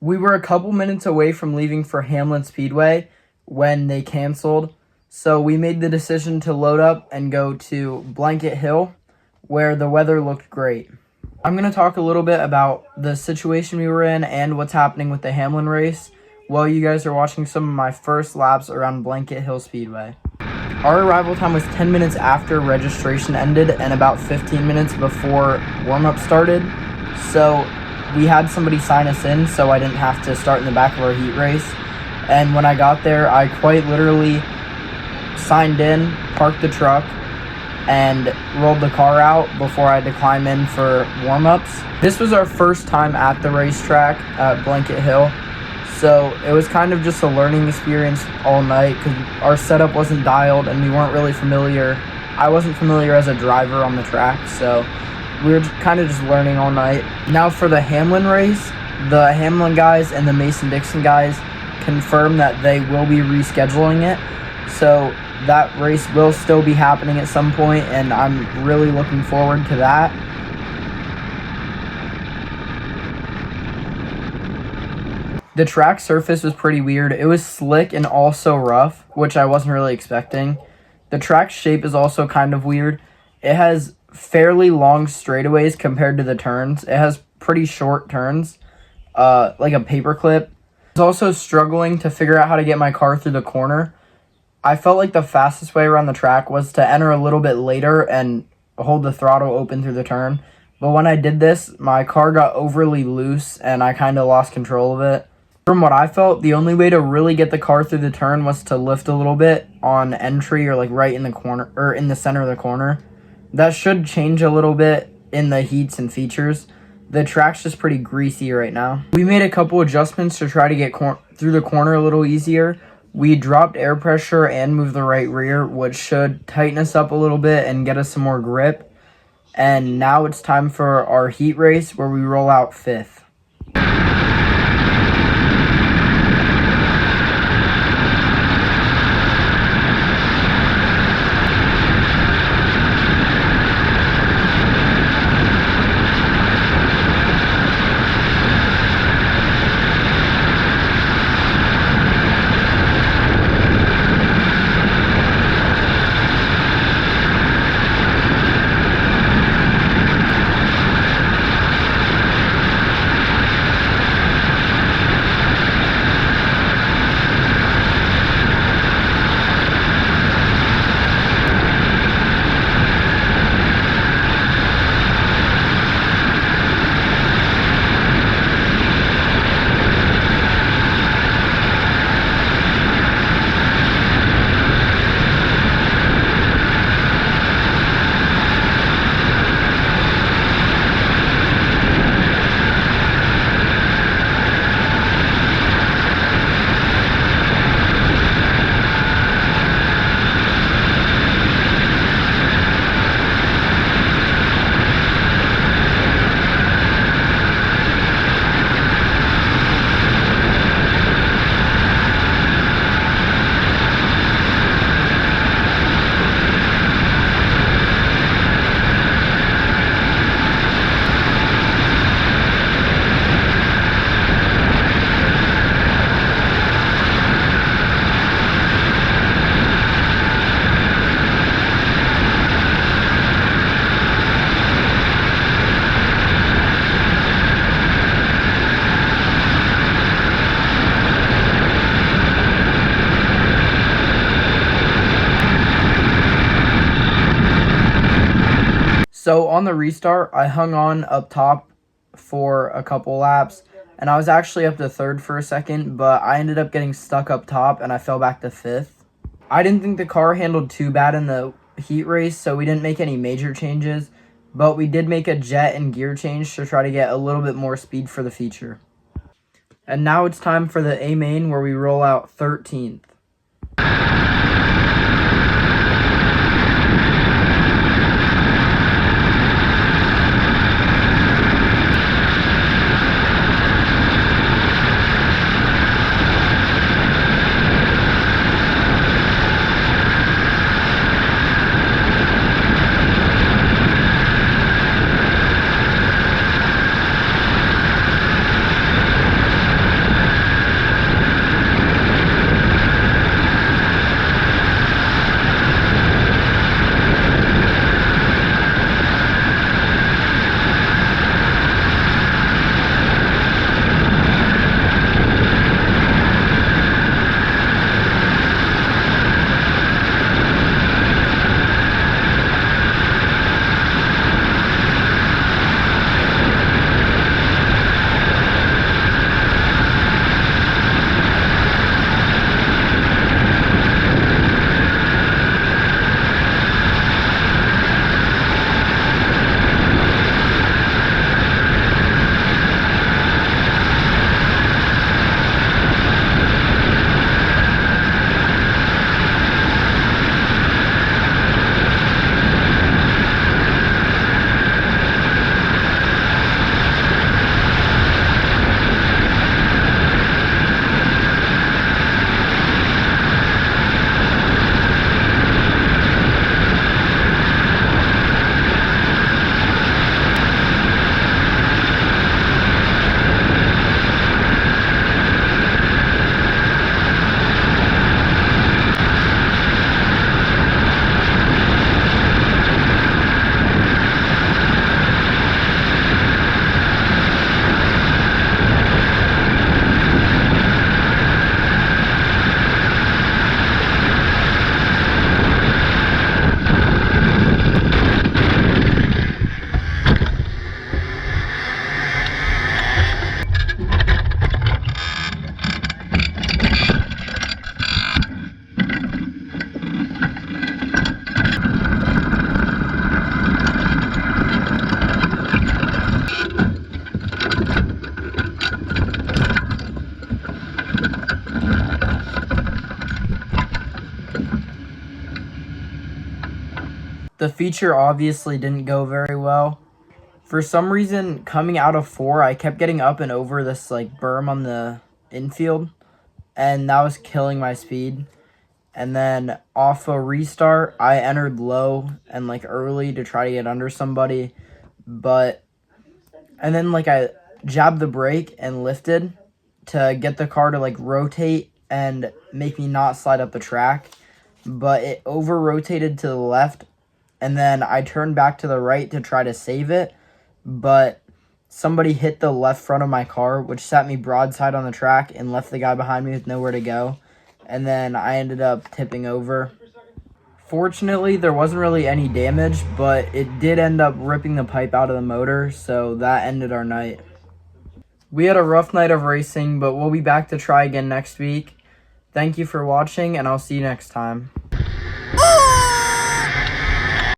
We were a couple minutes away from leaving for Hamlin Speedway when they canceled, so we made the decision to load up and go to Blanket Hill, where the weather looked great. I'm going to talk a little bit about the situation we were in and what's happening with the Hamlin race while you guys are watching some of my first laps around Blanket Hill Speedway. Our arrival time was 10 minutes after registration ended and about 15 minutes before warm-up started, so we had somebody sign us in so I didn't have to start in the back of our heat race. And when I got there, I quite literally signed in, parked the truck, and rolled the car out before I had to climb in for warm-ups. This was our first time at the racetrack at Blanket Hill, so it was kind of just a learning experience all night because our setup wasn't dialed and we weren't really familiar. I wasn't familiar as a driver on the track, so we were kind of just learning all night. Now for the Hamlin race, the Hamlin guys and the Mason-Dixon guys confirmed that they will be rescheduling it, so that race will still be happening at some point, and I'm really looking forward to that. The track surface was pretty weird. It was slick and also rough, which I wasn't really expecting. The track shape is also kind of weird. It has fairly long straightaways compared to the turns. It has pretty short turns, like a paperclip. I was also struggling to figure out how to get my car through the corner. I felt like the fastest way around the track was to enter a little bit later and hold the throttle open through the turn. But when I did this, my car got overly loose and I kind of lost control of it. From what I felt, the only way to really get the car through the turn was to lift a little bit on entry or like right in the corner or in the center of the corner. That should change a little bit in the heats and features. The track's just pretty greasy right now. We made a couple adjustments to try to get through the corner a little easier. We dropped air pressure and moved the right rear, which should tighten us up a little bit and get us some more grip. And now it's time for our heat race where we roll out 5th. So on the restart, I hung on up top for a couple laps, and I was actually up to 3rd for a second, but I ended up getting stuck up top, and I fell back to 5th. I didn't think the car handled too bad in the heat race, so we didn't make any major changes, but we did make a jet and gear change to try to get a little bit more speed for the feature. And now it's time for the A main where we roll out 13th. The feature obviously didn't go very well. For some reason, coming out of 4, I kept getting up and over this like berm on the infield, and that was killing my speed. And then off a restart, I entered low and like early to try to get under somebody, and then like I jabbed the brake and lifted to get the car to like rotate and make me not slide up the track, but it over rotated to the left, and then I turned back to the right to try to save it, but somebody hit the left front of my car, which sat me broadside on the track and left the guy behind me with nowhere to go, and then I ended up tipping over. Fortunately, there wasn't really any damage, but it did end up ripping the pipe out of the motor, so that ended our night. We had a rough night of racing, but we'll be back to try again next week. Thank you for watching, and I'll see you next time.